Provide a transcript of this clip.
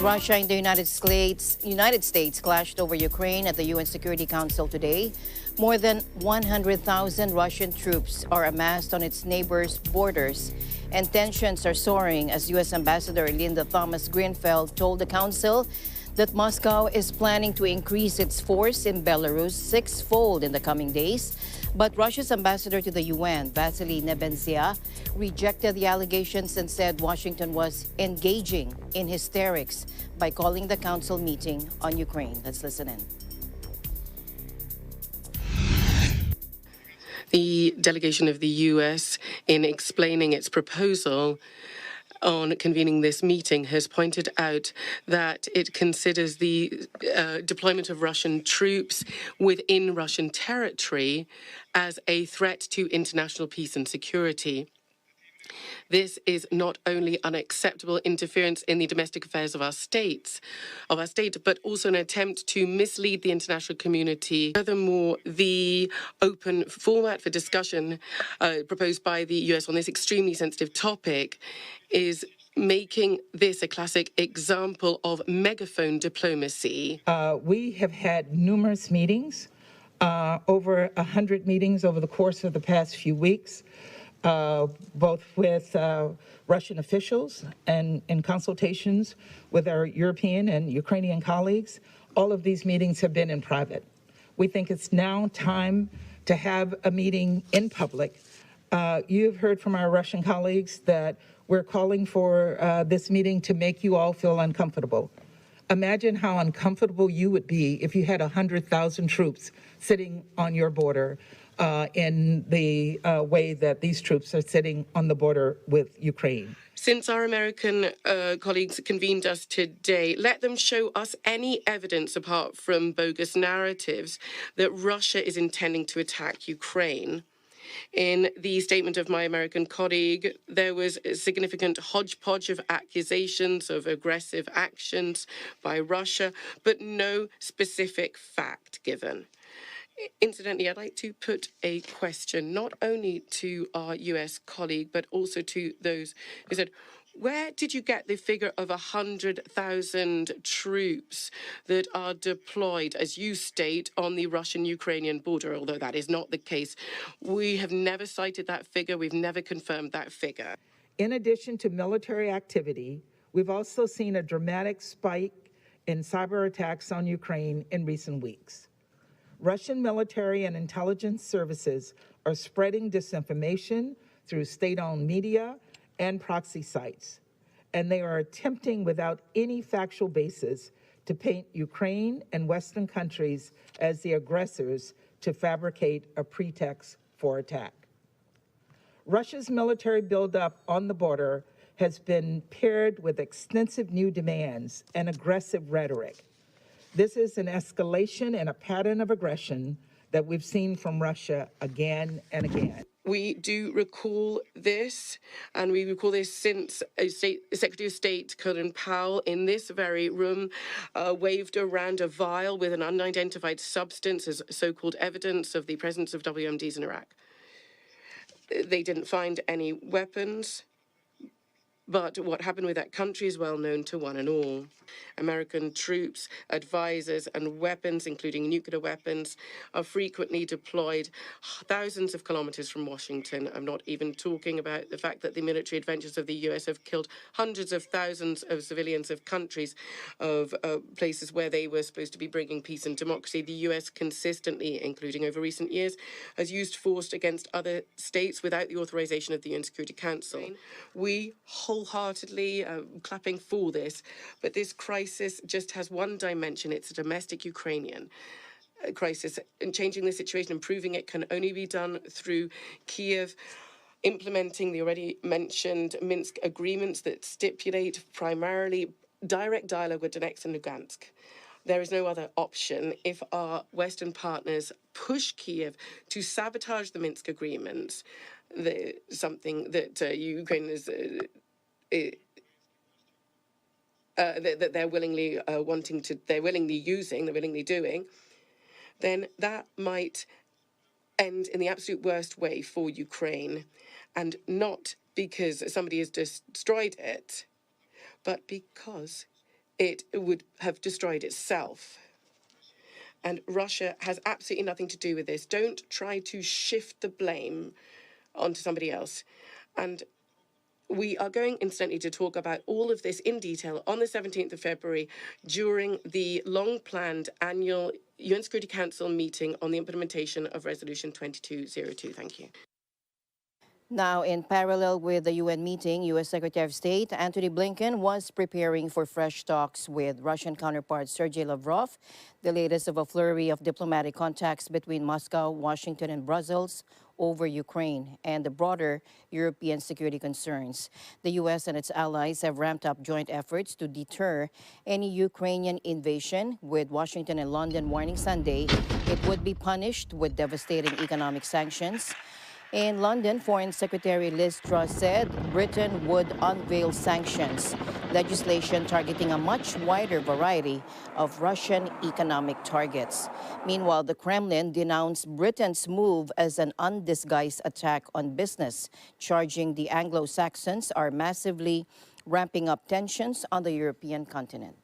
Russia and the United States clashed over Ukraine at the UN Security Council today. More than 100,000 Russian troops are amassed on its neighbors' borders, and tensions are soaring as U.S. Ambassador Linda Thomas-Greenfield told the Council that Moscow is planning to increase its force in Belarus sixfold in the coming days. But Russia's ambassador to the UN, Vassily Nebenzia, rejected the allegations and said Washington was engaging in hysterics by calling the council meeting on Ukraine. Let's listen in. The delegation of the U.S., in explaining its proposal on convening this meeting, has pointed out that it considers the deployment of Russian troops within Russian territory as a threat to international peace and security. This is not only unacceptable interference in the domestic affairs of our state, but also an attempt to mislead the international community. Furthermore, the open format for discussion proposed by the US on this extremely sensitive topic is making this a classic example of megaphone diplomacy. We have had numerous meetings, over 100 meetings over the course of the past few weeks, both with Russian officials and in consultations with our European and Ukrainian colleagues. All of these meetings have been in private. We think it's now time to have a meeting in public. You've heard from our Russian colleagues that we're calling for this meeting to make you all feel uncomfortable. Imagine how uncomfortable you would be if you had 100,000 troops sitting on your border in the way that these troops are sitting on the border with Ukraine. Since our American colleagues convened us today, let them show us any evidence apart from bogus narratives that Russia is intending to attack Ukraine. In the statement of my American colleague, there was a significant hodgepodge of accusations of aggressive actions by Russia, but no specific fact given. Incidentally, I'd like to put a question not only to our US colleague, but also to those who said, where did you get the figure of 100,000 troops that are deployed, as you state, on the Russian-Ukrainian border? Although that is not the case. We have never cited that figure. We've never confirmed that figure. In addition to military activity, we've also seen a dramatic spike in cyber attacks on Ukraine in recent weeks. Russian military and intelligence services are spreading disinformation through state-owned media and proxy sites, and they are attempting without any factual basis to paint Ukraine and Western countries as the aggressors to fabricate a pretext for attack. Russia's military buildup on the border has been paired with extensive new demands and aggressive rhetoric. This is an escalation and a pattern of aggression that we've seen from Russia again and again. We do recall this, and we recall this since Secretary of State Colin Powell in this very room waved around a vial with an unidentified substance as so-called evidence of the presence of WMDs in Iraq. They didn't find any weapons, but what happened with that country is well known to one and all. American troops, advisors, and weapons, including nuclear weapons, are frequently deployed thousands of kilometers from Washington. I'm not even talking about the fact that the military adventures of the US have killed hundreds of thousands of civilians of countries, of places where they were supposed to be bringing peace and democracy. The US consistently, including over recent years, has used force against other states without the authorization of the UN Security Council. We wholeheartedly clapping for this, but this crisis just has one dimension. It's a domestic Ukrainian crisis, and changing the situation, improving it, can only be done through Kiev implementing the already mentioned Minsk agreements that stipulate primarily direct dialogue with Donetsk and Lugansk. There is no other option if our Western partners push Kiev to sabotage the Minsk agreements, something that Ukraine is that they're willingly doing, then that might end in the absolute worst way for Ukraine, and not because somebody has destroyed it, but because it would have destroyed itself. And Russia has absolutely nothing to do with this. Don't try to shift the blame onto somebody else. And we are going, incidentally, to talk about all of this in detail on the 17th of February during the long-planned annual UN Security Council meeting on the implementation of Resolution 2202. Thank you. Now, in parallel with the UN meeting, U.S. Secretary of State Antony Blinken was preparing for fresh talks with Russian counterpart Sergei Lavrov, the latest of a flurry of diplomatic contacts between Moscow, Washington, and Brussels over Ukraine and the broader European security concerns. The U.S. and its allies have ramped up joint efforts to deter any Ukrainian invasion, with Washington and London warning Sunday it would be punished with devastating economic sanctions. In London, Foreign Secretary Liz Truss said Britain would unveil sanctions, legislation targeting a much wider variety of Russian economic targets. Meanwhile, the Kremlin denounced Britain's move as an undisguised attack on business, charging the Anglo-Saxons are massively ramping up tensions on the European continent.